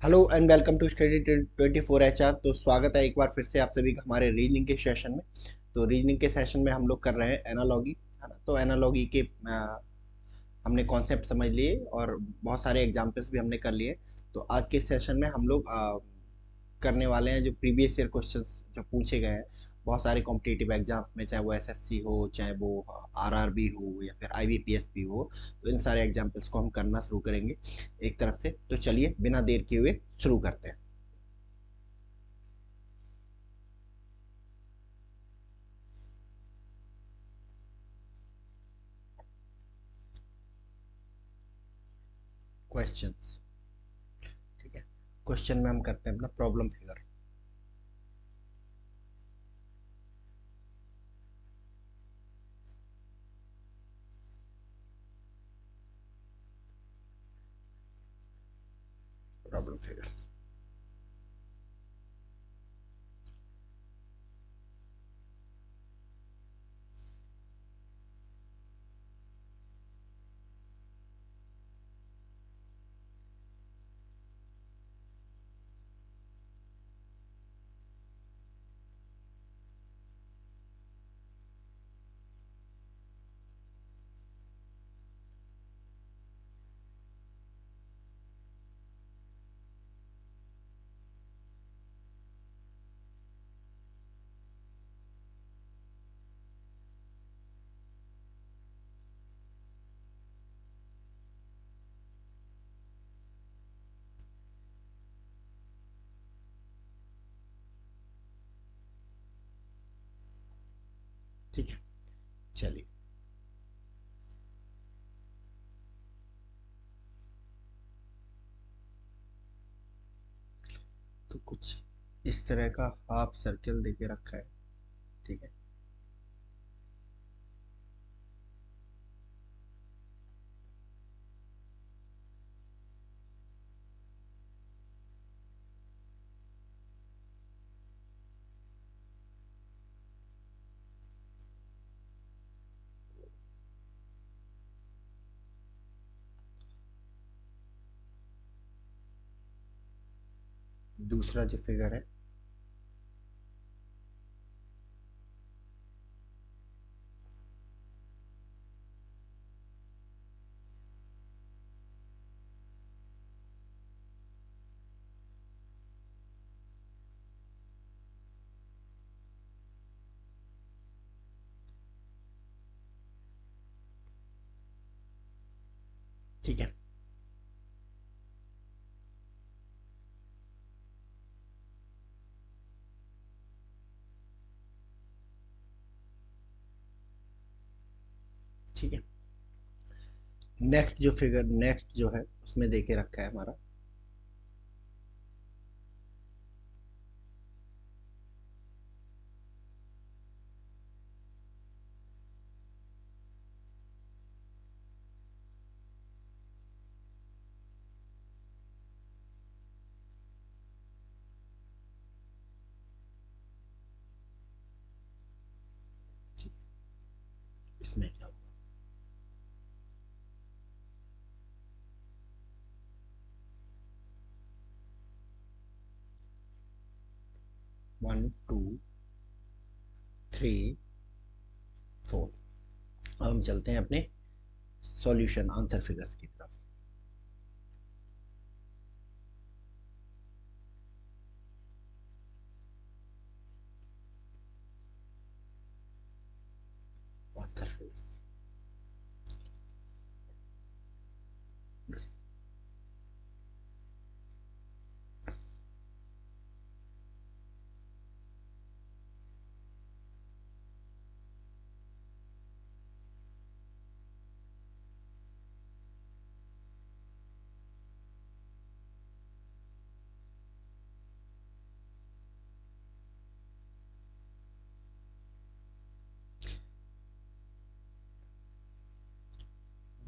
Hello and welcome to study 24 HR। तो स्वागत है एक बार फिर से आप सभी का हमारे रीजनिंग के सेशन में। तो रीजनिंग के सेशन में हम लोग कर रहे हैं एनालॉगी, है ना। तो एनालॉगी के हमने कॉन्सेप्ट समझ लिए और बहुत सारे एग्जाम्पल्स भी हमने कर लिए। तो आज के सेशन में हम लोग करने वाले हैं जो प्रीवियस ईयर क्वेश्चंस जो पूछे गए हैं बहुत सारे कॉम्पिटिटिव एग्जाम में, चाहे वो एसएससी हो, चाहे वो आरआरबी हो या फिर आईबीपीएस भी हो। तो इन सारे एग्जाम्पल्स को हम करना शुरू करेंगे एक तरफ से। तो चलिए बिना देर किए हुए शुरू करते हैं। क्वेश्चंस, ठीक है। क्वेश्चन में हम करते हैं अपना प्रॉब्लम फिगर। प्रॉब्लम फिगर, ठीक है। चलिए, तो कुछ इस तरह का हाफ सर्कल देके रखा है, ठीक है। दूसरा जो फिगर है, ठीक है। ठीक है, नेक्स्ट जो है उसमें देके रखा है हमारा इसमें क्या होगा। 1 2 3 4। अब हम चलते हैं अपने सॉल्यूशन आंसर फिगर्स की तरफ। आंसर फिगर्स,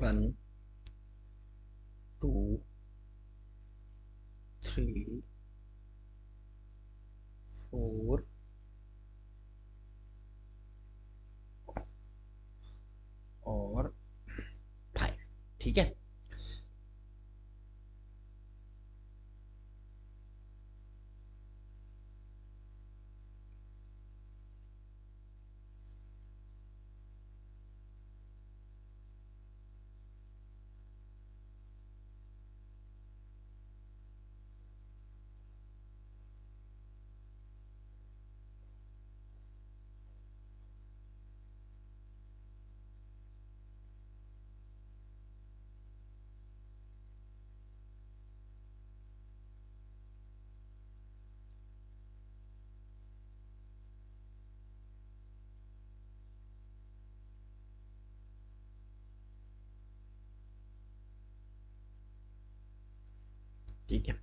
1 2 3 4 और 5, ठीक है। ठीक है।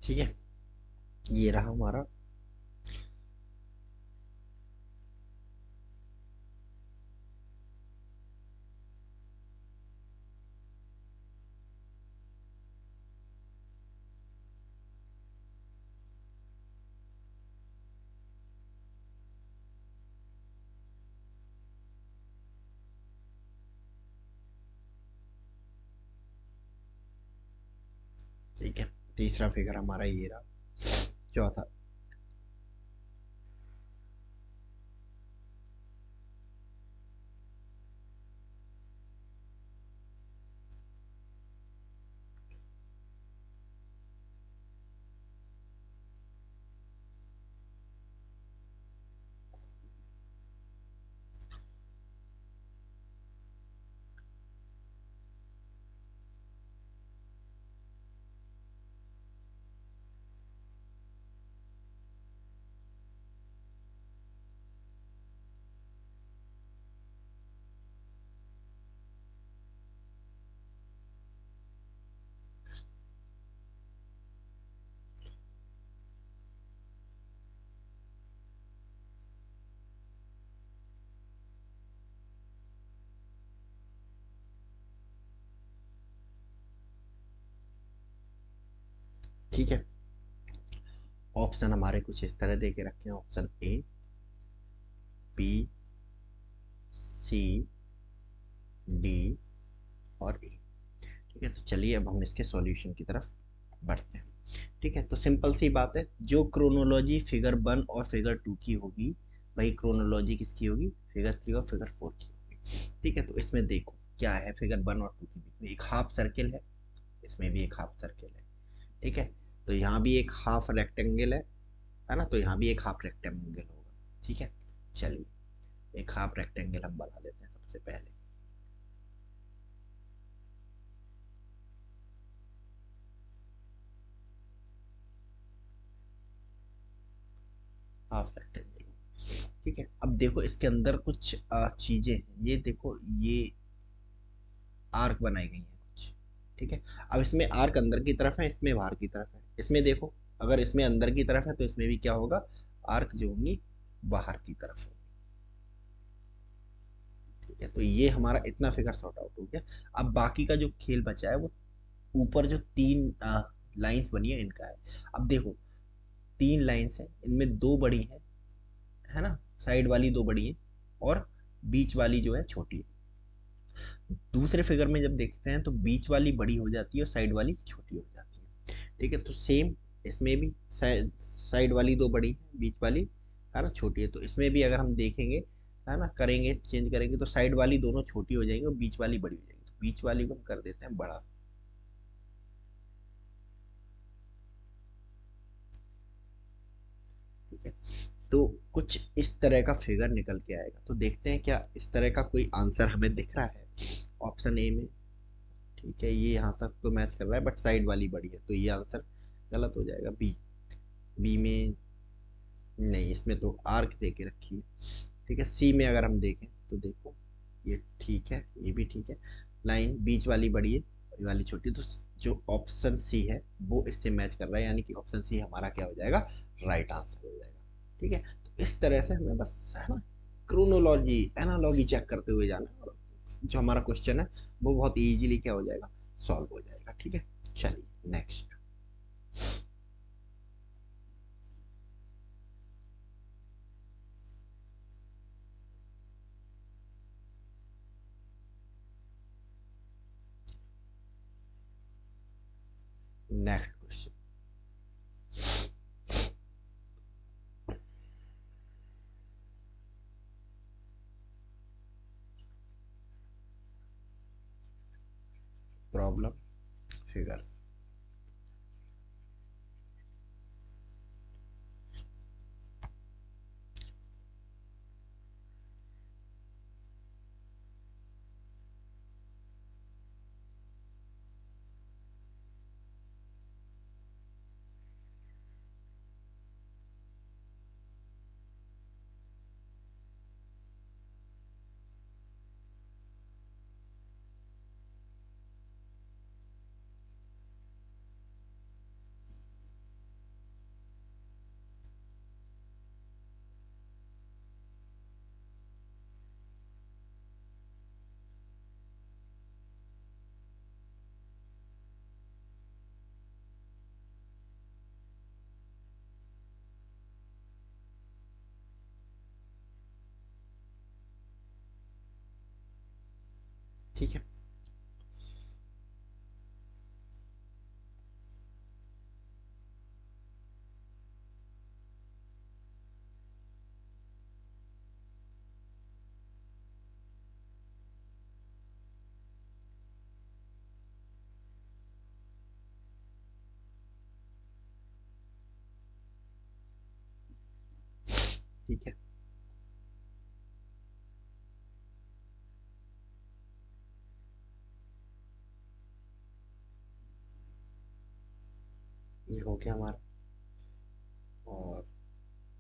ठीक है, ये रहा हमारा। ठीक है, तीसरा फिगर हमारा ये रहा। चौथा। ठीक है, ऑप्शन हमारे कुछ इस तरह दे के रखे हैं। Option A, B, C, D और ई। ठीक है, तो चलिए अब हम इसके सॉल्यूशन की तरफ बढ़ते हैं। ठीक है, तो सिंपल सी बात है, जो क्रोनोलॉजी फिगर 1 और फिगर 2 की होगी, वही क्रोनोलॉजी किसकी होगी, फिगर 3 और फिगर 4 की होगी। ठीक है, तो इसमें देखो क्या है, फिगर 1 और 2 के बीच में एक हाफ सर्किल है, इसमें भी एक हाफ सर्किल है। ठीक है, तो यहाँ भी एक हाफ रेक्टेंगल है ना, तो यहाँ भी एक हाफ रेक्टेंगल होगा। ठीक है, चलिए एक हाफ रेक्टेंगल हम बना लेते हैं सबसे पहले। Half rectangle. ठीक है, अब देखो इसके अंदर कुछ चीजें हैं, ये देखो ये आर्क बनाई गई है कुछ। ठीक है, अब इसमें आर्क अंदर की तरफ है, इसमें बाहर की तरफ है। इसमें देखो, अगर इसमें अंदर की तरफ है तो इसमें भी क्या होगा, आर्क जो होंगी बाहर की तरफ होगी। ठीक है, तो ये हमारा इतना फिगर सॉर्ट आउट हो गया। अब बाकी का जो खेल बचा है वो ऊपर जो तीन लाइंस बनी है इनका है। अब देखो तीन लाइंस है, इनमें दो बड़ी है ना, साइड वाली दो बड़ी है और बीच वाली जो है छोटी है। दूसरे फिगर में जब देखते हैं तो बीच वाली बड़ी हो जाती है और साइड वाली छोटी हो जाती है। ठीक है, तो सेम इसमें भी साइड वाली दो बड़ी है, बीच वाली है ना छोटी है। तो इसमें भी अगर हम देखेंगे, है ना, करेंगे चेंज करेंगे तो साइड वाली दोनों छोटी हो जाएंगी और बीच वाली बड़ी हो जाएगी। तो बीच वाली को हम कर देते हैं बड़ा। ठीक है, तो कुछ इस तरह का फिगर निकल के आएगा। तो देखते हैं क्या इस तरह का कोई आंसर हमें दिख रहा है ऑप्शन ए में। ठीक है, ये यहाँ तक तो मैच कर रहा है बट साइड वाली बड़ी है, तो ये आंसर गलत हो जाएगा। बी, बी में नहीं, इसमें तो आर्क दे के रखी है। ठीक है, सी में अगर हम देखें तो देखो ये ठीक है, ये भी ठीक है, लाइन बीच वाली बड़ी है, ये वाली छोटी। तो जो ऑप्शन सी है वो इससे मैच कर रहा है, यानी कि ऑप्शन सी हमारा क्या हो जाएगा, राइट आंसर हो जाएगा। ठीक है, तो इस तरह से हमें बस है ना क्रोनोलॉजी एनालॉजी चेक करते हुए जाना है, और जो हमारा क्वेश्चन है वो बहुत इजीली क्या हो जाएगा, सॉल्व हो जाएगा। ठीक है, चलिए next. Next question. Problem figure. ठीक है। ठीक है, ये हो गया हमारा। और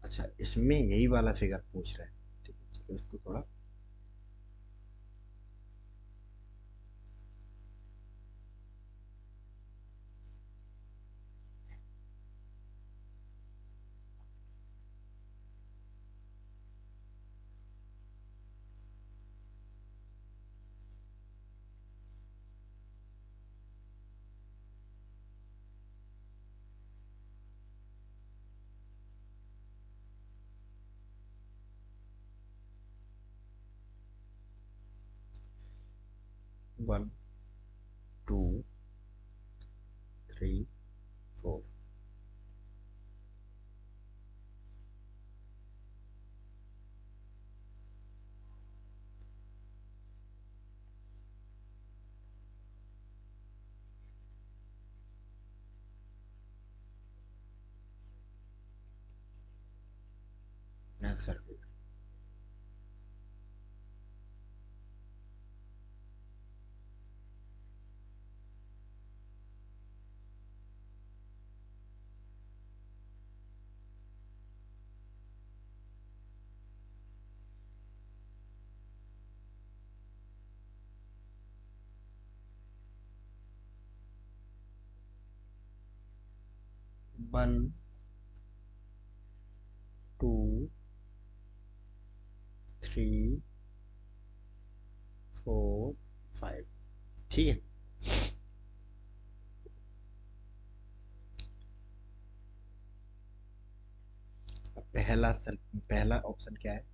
अच्छा, इसमें यही वाला फिगर पूछ रहे हैं। ठीक है, चलो इसको थोड़ा 1 2 3 4। आंसर 1 2 3 4 5। ठीक है, अब पहला ऑप्शन क्या है?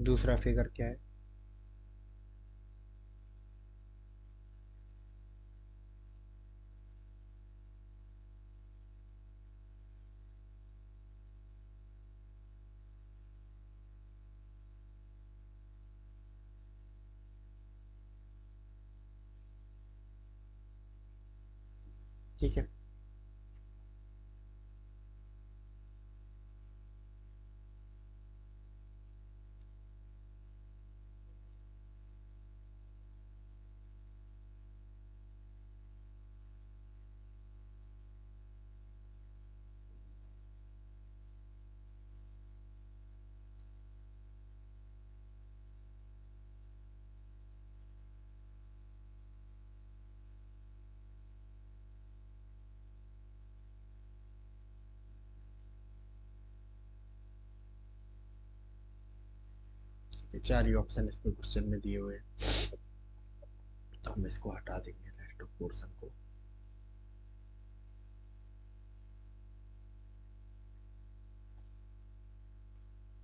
दूसरा फिगर क्या है? ठीक है, ये चार ही ऑप्शन इसमें क्वेश्चन में दिए हुए हैं, तो हम इसको हटा देंगे रेस्ट ऑफ पोर्शन को।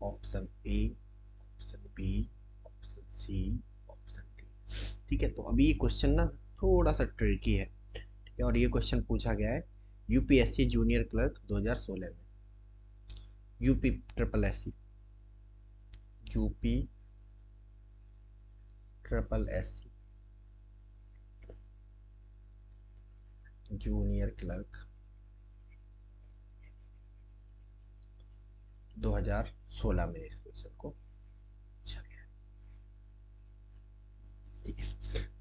Option A, option B, option C, option D. ठीक है, तो अभी ये क्वेश्चन ना थोड़ा सा ट्रिकी है। ठीक है, और ये क्वेश्चन पूछा गया है यूपीएससी जूनियर क्लर्क 2016 में। UP triple S C, UP triple S C junior clerk 2016 में इस क्वेश्चन को पूछा गया है। ठीक है,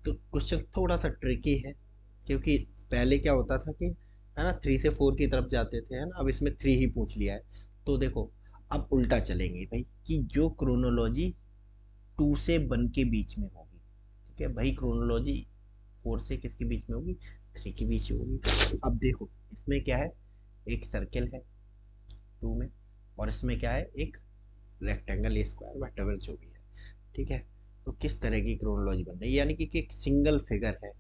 तो क्वेश्चन थोड़ा सा ट्रिकी है, क्योंकि पहले क्या होता था कि है ना 3 से 4 की तरफ जाते थे, है ना, अब इसमें 3 ही पूछ लिया है। तो देखो, अब उल्टा चलेंगे भाई, कि जो क्रोनोलॉजी 2 से 1 के बीच में होगी, ठीक है भाई, क्रोनोलॉजी 4 से किसके बीच में होगी? 3 के बीच होगी। अब देखो इसमें क्या है, एक सर्किल है 2 में, और इसमें क्या है, एक रेक्टेंगल स्क्वायर वट जो भी है, ठीक है। तो किस तरह की क्रोनोलॉजी बन रही है, यानी कि एक सिंगल फिगर है,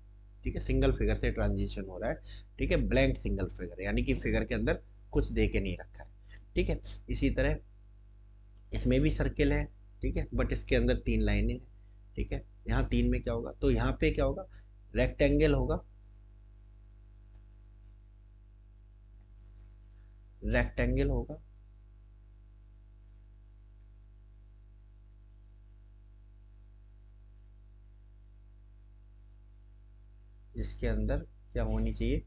ठीक है, सिंगल फिगर से ट्रांजिशन हो रहा है, ठीक है, ब्लैंक सिंगल फिगर, यानी कि फिगर के अंदर कुछ दे के नहीं रखा है, ठीक है। इसी तरह इसमें भी सर्किल है, ठीक है, बट इसके अंदर 3 लाइनें हैं, ठीक है। यहाँ 3 में क्या होगा, तो यहाँ पे क्या होगा, रेक्टेंगल होगा, रेक्टेंगल होगा, जिसके अंदर क्या होनी चाहिए,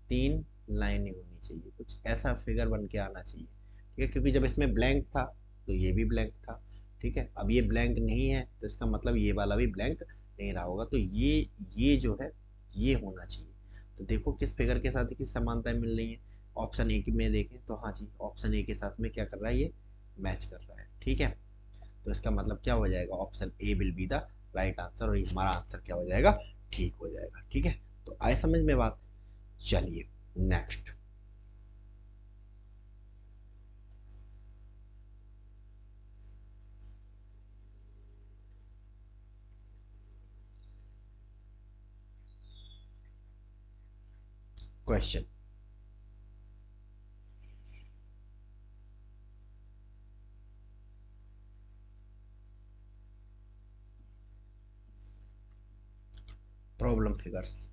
3 लाइनें होनी चाहिए, कुछ ऐसा फिगर बन के आना चाहिए, ठीक है। क्योंकि जब इसमें ब्लैंक था तो ये भी ब्लैंक था, ठीक है। अब ये ब्लैंक नहीं है तो इसका मतलब ये वाला भी ब्लैंक नहीं रहा होगा, तो ये जो है ये होना चाहिए। तो देखो किस फिगर के साथ की समानताएं मिल रही है। ऑप्शन ए में देखें तो हाँ जी, ऑप्शन ए के साथ में क्या कर रहा है, ये मैच कर रहा है, ठीक है। तो इसका मतलब क्या हो जाएगा, option A will be the right answer, और हमारा आंसर क्या हो जाएगा, ठीक हो जाएगा, ठीक है। तो आए समझ में बात। चलिए next question. Problem figures.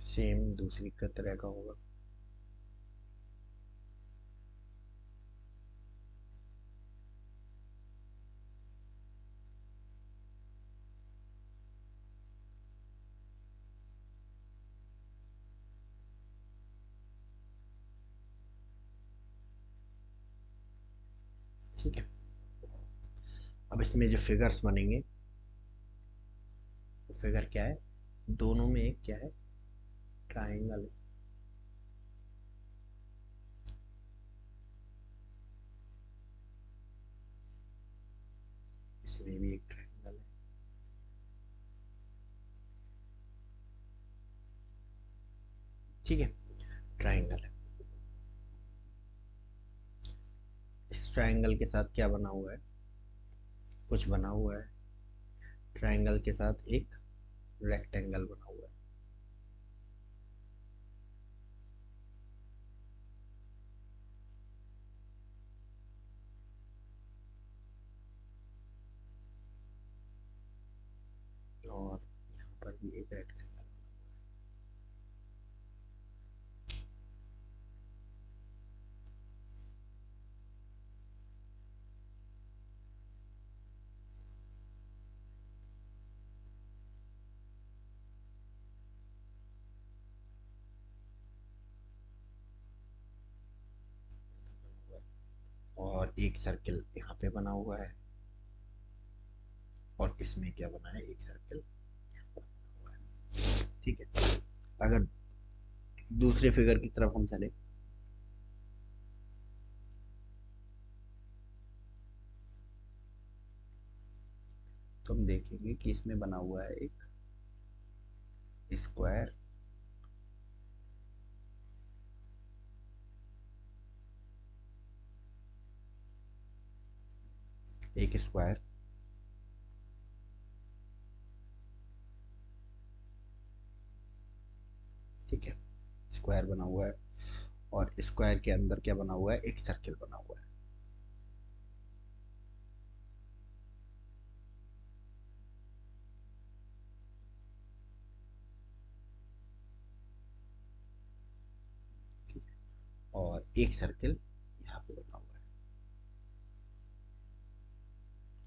Same दूसरी का तरह का होगा। ठीक है, अब इसमें जो फिगर्स बनेंगे, तो फिगर क्या है, दोनों में एक क्या है, ट्राइंगल है, इसमें भी एक ट्राइंगल है, ठीक है, ट्राइंगल है। इस ट्राइंगल के साथ क्या बना हुआ है, कुछ बना हुआ है, ट्राइंगल के साथ एक रेक्टेंगल बना हुआ है, और यहाँ पर भी एक रेक्टेंगल बना हुआ है, और एक सर्किल यहाँ पे बना हुआ है, और इसमें क्या बना है, एक सर्किल यहाँ पर बना हुआ है, ठीक है। अगर दूसरे फिगर की तरफ हम चले, तो हम देखेंगे कि इसमें बना हुआ है एक स्क्वायर, एक स्क्वायर, ठीक है, स्क्वायर बना हुआ है, और स्क्वायर के अंदर क्या बना हुआ है, एक सर्किल बना हुआ है, ठीक है, और एक सर्किल यहाँ पे बना हुआ है।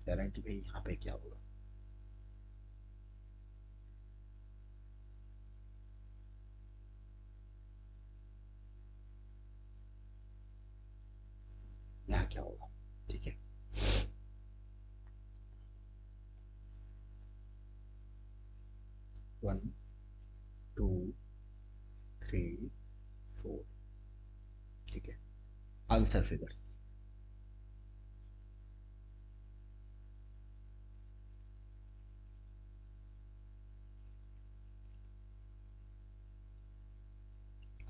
कह रहे हैं कि भाई यहाँ पे क्या होगा। यहाँ क्या होगा। ठीक है, 1 2 3 4। ठीक है, आंसर फिगर।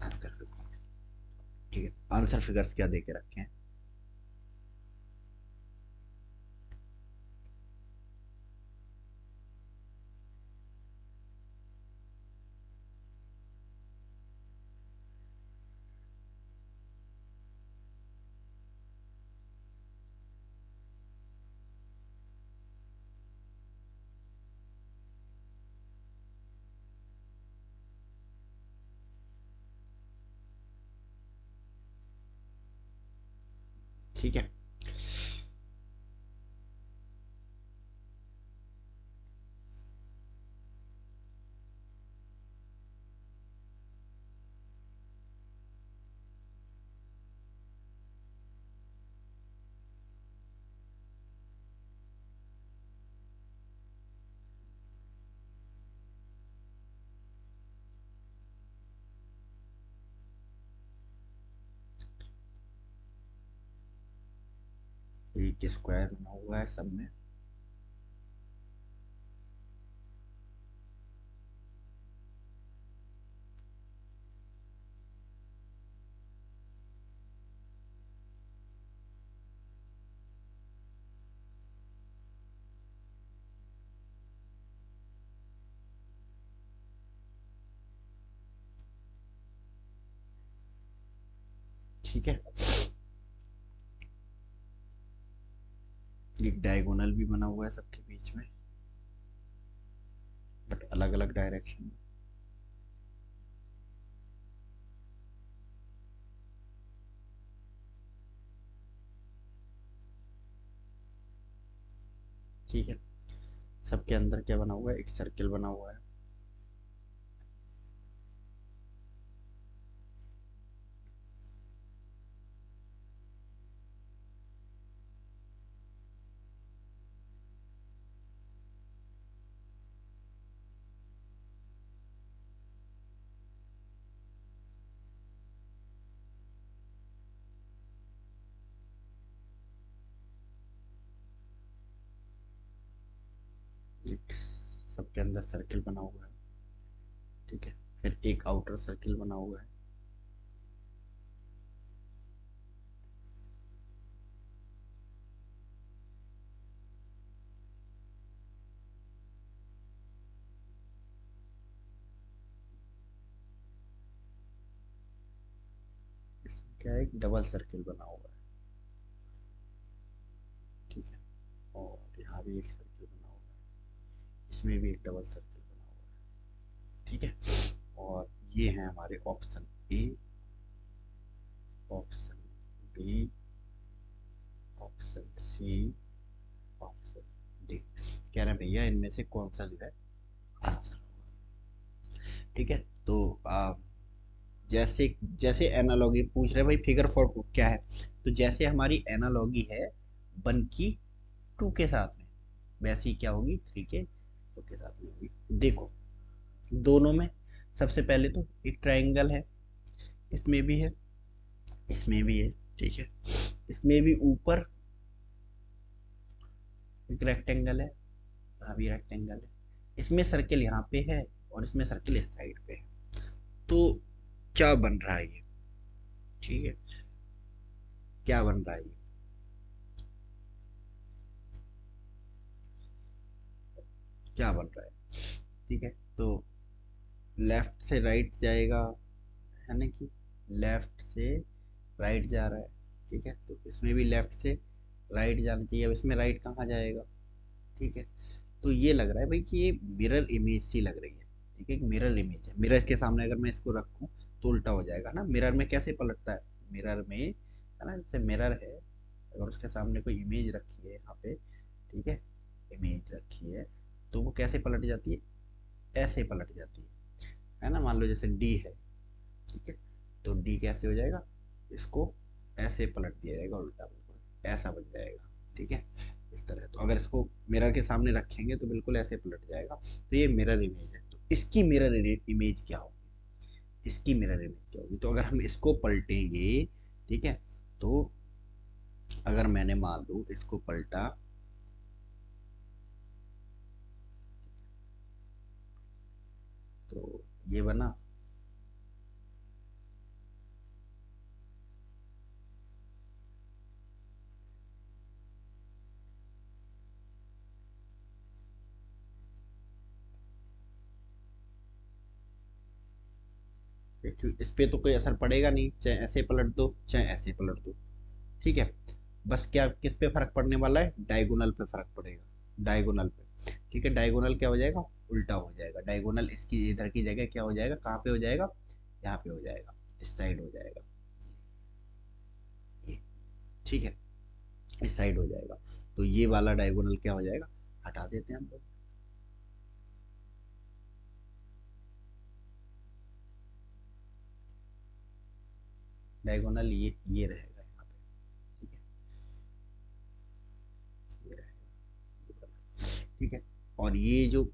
Answer figure. ठीक है, आंसर फिगर्स क्या दे के रखे हैं। ठीक है, एक स्क्वायर बना हुआ है सब में। ठीक है, एक डायगोनल भी बना हुआ है सबके बीच में, बट अलग अलग डायरेक्शन में। ठीक है, सबके अंदर क्या बना हुआ है, एक सर्किल बना हुआ है। एक सबके अंदर सर्किल बना हुआ है। ठीक है, फिर एक आउटर सर्किल बना हुआ है। इसमें क्या है, एक डबल सर्किल बना हुआ है। ठीक है, और यहाँ भी एक सर्किल बना हुआ है, इसमें भी एक डबल सर्किल बना हुआ है। ठीक है, और ये है हमारे option A, option B, option C, option D. कह रहे हैं भैया इनमें से कौन सा जो है आंसर होगा। ठीक है, तो जैसे जैसे एनालॉगी पूछ रहे हैं भाई फिगर फोर क्या है, तो जैसे हमारी एनालॉगी है 1 की 2 के साथ में, वैसी क्या होगी 3 के 4 के साथ में होगी। देखो दोनों में सबसे पहले तो एक ट्रायंगल है, इसमें भी है, इसमें भी है। ठीक है, इसमें भी ऊपर एक रेक्टेंगल है, यहाँ भी रेक्टेंगल है, इसमें सर्किल यहाँ पे है और इसमें सर्किल इस साइड पे है। तो क्या बन रहा है ये। ठीक है, क्या बन रहा है ये, क्या बन रहा है। ठीक है, तो लेफ्ट से राइट जाएगा, है ना कि लेफ्ट से राइट जा रहा है। ठीक है, तो इसमें भी लेफ्ट से राइट जाना चाहिए, अब इसमें राइट कहाँ जाएगा। ठीक है, तो ये लग रहा है भाई कि ये मिरर इमेज सी लग रही है। ठीक है, एक मिरर इमेज है, मिरर के सामने अगर मैं इसको रखूं तो उल्टा हो जाएगा ना, मिरर में कैसे पलटता है, मिरर में है ना, जैसे मिरर है, अगर उसके सामने कोई इमेज रखी है यहाँ पे, ठीक है, इमेज रखी है, तो वो कैसे पलट जाती है, ऐसे पलट जाती है ना। मान लो जैसे डी है, ठीक है, तो डी कैसे हो जाएगा, इसको ऐसे पलट दिया जाएगा, उल्टा बिल्कुल ऐसा बन जाएगा, ठीक है, इस तरह। तो अगर इसको मिरर के सामने रखेंगे तो बिल्कुल ऐसे पलट जाएगा। तो ये मिरर इमेज है। तो इसकी मिरर इमेज क्या होगी, इसकी मिरर इमेज क्या होगी, तो अगर हम इसको पलटेंगे, ठीक है, तो अगर मैंने मान लो इसको पलटा, तो ये बना, इस पे तो कोई असर पड़ेगा नहीं, चाहे ऐसे पलट दो चाहे ऐसे पलट दो, ठीक है। बस क्या किस पे फर्क पड़ने वाला है, डायगोनल पे फर्क पड़ेगा, डायगोनल पे, ठीक है। डायगोनल क्या हो जाएगा, उल्टा हो जाएगा। डायगोनल इसकी इधर की जगह क्या हो जाएगा, कहाँ पे हो जाएगा, यहाँ पे हो जाएगा, इस साइड हो जाएगा ये, ठीक है, इस साइड हो जाएगा। तो ये वाला डायगोनल क्या हो जाएगा, हटा देते हैं हम लोग, डायगोनल ये रहेगा यहाँ पे, ठीक है, ये रहेगा, ठीक है। और ये जो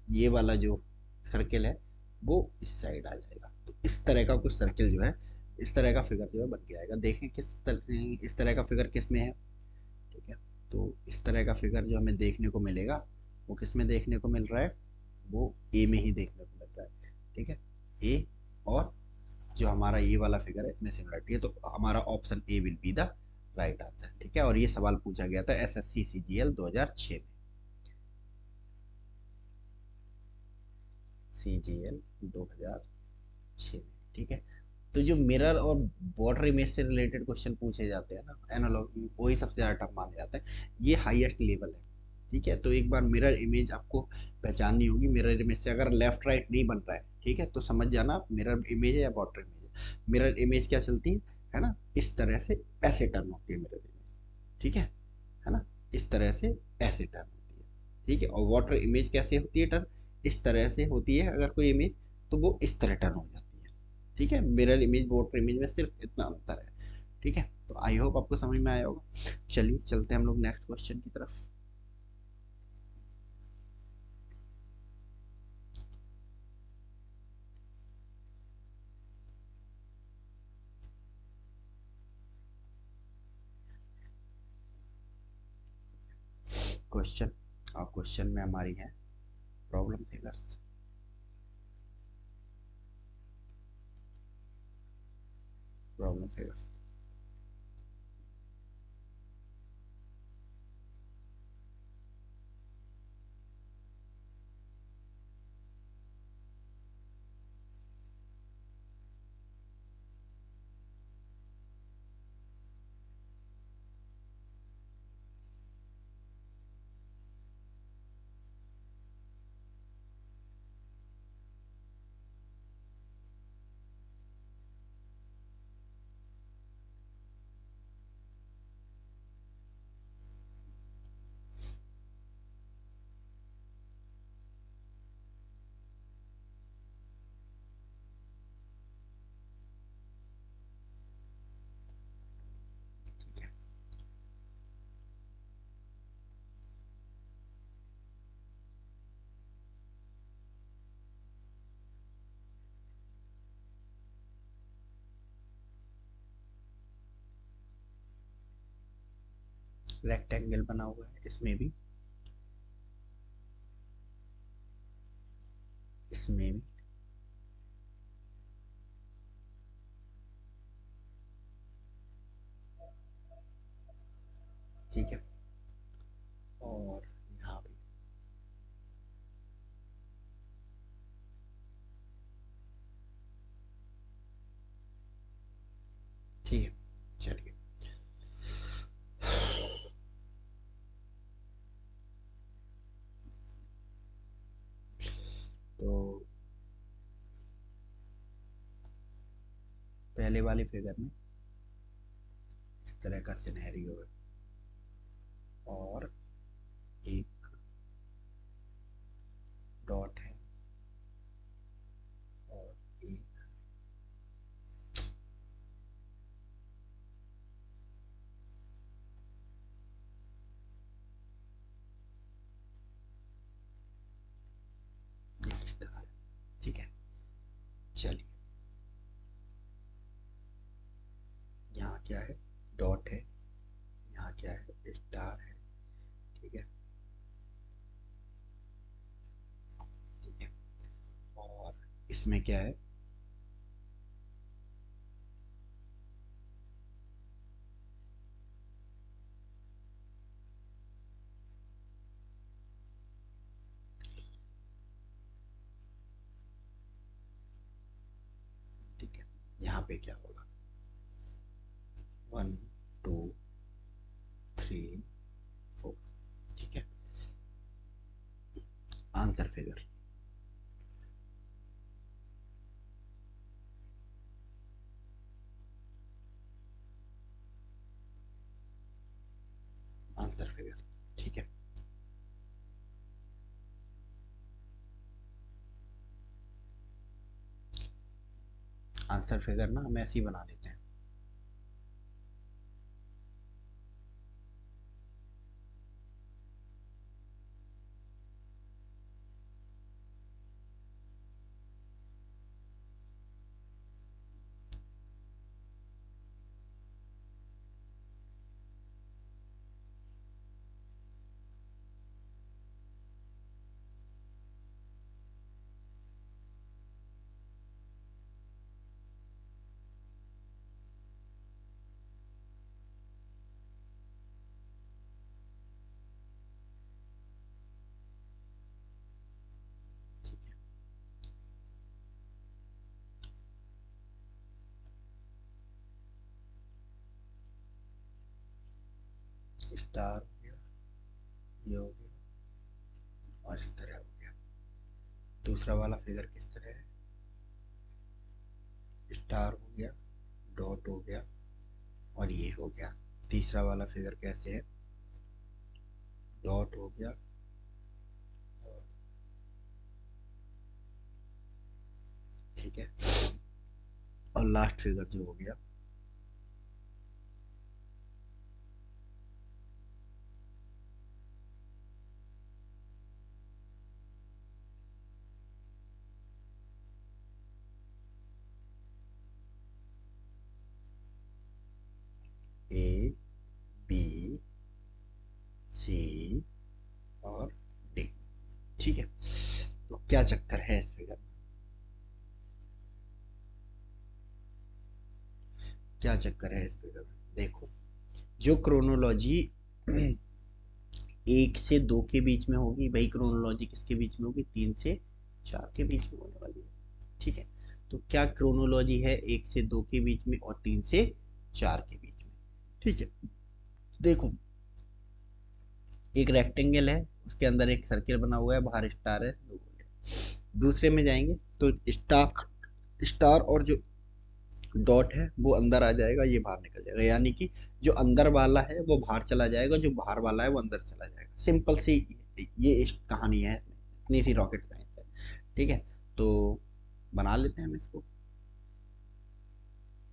ये वाला जो सर्किल है वो इस साइड आ जाएगा। तो इस तरह का कुछ सर्किल जो है, इस तरह का फिगर जो है बन के आएगा। देखें इस तरह का फिगर किस में है, ठीक है। तो इस तरह का फिगर जो हमें देखने को मिलेगा वो किस में देखने को मिल रहा है, वो ए में ही देखने को मिल रहा है, ठीक है। ए, और जो हमारा ये वाला फिगर है इसमें सिमिलरिटी है, तो हमारा option A will be the right answer, ठीक है। और ये सवाल पूछा गया था एसएससी सीजीएल 2006 में, सीजीएल 2006 में, ठीक है। तो जो मिरर और वाटर इमेज से रिलेटेड क्वेश्चन पूछे जाते हैं ना, एनालॉजी, वही सबसे ज्यादा टफ माने जाते हैं, ये हाईएस्ट लेवल है, ठीक है। तो एक बार मिरर इमेज आपको पहचाननी होगी। मिरर इमेज से अगर लेफ्ट राइट नहीं बन रहा है, ठीक है, तो समझ जाना मिरर इमेज है या वाटर इमेज है। मिरर इमेज क्या चलती है ना, इस तरह से ऐसे टर्न होती है मिरर इमेज, ठीक है ना, इस तरह से ऐसे टर्न होती है, ठीक है। और वाटर इमेज कैसे होती है टर्न, इस तरह से होती है अगर कोई इमेज, तो वो इस तरह टर्न हो जाती है, ठीक है। मिरर इमेज वाटर इमेज में सिर्फ इतना अंतर है, ठीक है। तो आई होप आपको समझ में आया होगा। चलिए चलते हैं हम लोग नेक्स्ट क्वेश्चन की तरफ। क्वेश्चन, और क्वेश्चन में हमारी है problem figures, problem figures. Rectangle बना हुआ है, इसमें भी, इसमें भी, ठीक है, और यहाँ भी, ठीक है। चलिए, तो पहले वाले फिगर में इस तरह का सिनेरियो है, और एक डॉट है और एक स्टार है। ठीक है, चलिए यहाँ क्या है, डॉट है, यहाँ क्या है, स्टार है। ठीक है, ठीक है, और इसमें क्या है, ठीक है, यहाँ पे क्या होगा, 1 2 3 4। ठीक है, आंसर फिगर, आंसर फिगर। ठीक है, आंसर फिगर ना हम ऐसे ही बना लेते हैं। स्टार हो गया, ये हो गया, और इस तरह हो गया। दूसरा वाला फिगर किस तरह है, स्टार हो गया, डॉट हो गया, और ये हो गया। तीसरा वाला फिगर कैसे है, डॉट हो गया, ठीक है, और लास्ट फिगर जो हो गया, ए बी सी और डी। ठीक है, तो क्या चक्कर है इस फिगर में, क्या चक्कर है इस फिगर में, देखो जो क्रोनोलॉजी 1 से 2 के बीच में होगी वही क्रोनोलॉजी किसके बीच में होगी, 3 से 4 के बीच में होने वाली है। ठीक है, तो क्या क्रोनोलॉजी है 1 से 2 के बीच में और 3 से 4 के बीच में। ठीक है, देखो एक रेक्टेंगल है, उसके अंदर एक सर्किल बना हुआ है, बाहर स्टार है, दूसरे में जाएंगे तो स्टार, स्टार और जो डॉट है वो अंदर आ जाएगा, ये बाहर निकल जाएगा, यानी कि जो अंदर वाला है वो बाहर चला जाएगा, जो बाहर वाला है वो अंदर चला जाएगा। सिंपल सी ये कहानी है, इतनी सी रॉकेट साइंस है। ठीक है, तो बना लेते हैं हम इसको।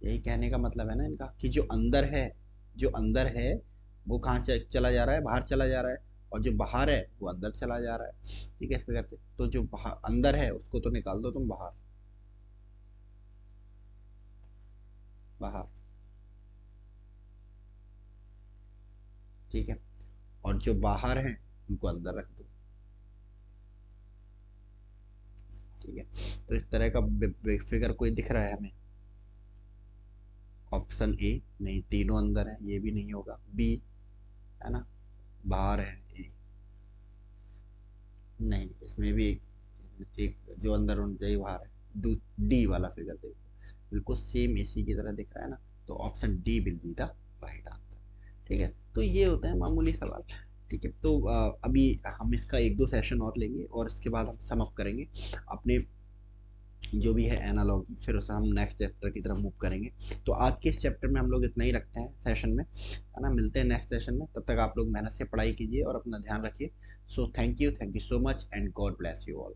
यही कहने का मतलब है ना इनका कि जो अंदर है, जो अंदर है वो कहाँ चला जा रहा है, बाहर चला जा रहा है, और जो बाहर है वो अंदर चला जा रहा है। ठीक है, इस पे करते तो जो बाहर अंदर है उसको तो निकाल दो तुम बाहर, बाहर। ठीक है, और जो बाहर है उनको अंदर रख दो। ठीक है, तो इस तरह का फिगर कोई दिख रहा है हमें, ऑप्शन ए नहीं, तीनों अंदर है, ये भी नहीं होगा, बी है ना, बाहर है, ए नहीं, इसमें भी एक जो अंदर होना चाहिए बाहर है, डी वाला फिगर देखो बिल्कुल सेम इसी की तरह दिख रहा है ना, तो option D will be the right answer. ठीक है, तो ये होता है मामूली सवाल। ठीक है, तो अभी हम इसका 1-2 सेशन और लेंगे और इसके बाद हम सम अप करेंगे अपने जो भी है एनालॉगी, फिर उसे हम नेक्स्ट चैप्टर की तरफ मूव करेंगे। तो आज के इस चैप्टर में हम लोग इतना ही रखते हैं सेशन में, है ना। मिलते हैं नेक्स्ट सेशन में, तब तक आप लोग मेहनत से पढ़ाई कीजिए और अपना ध्यान रखिए। So thank you so much and God bless you all.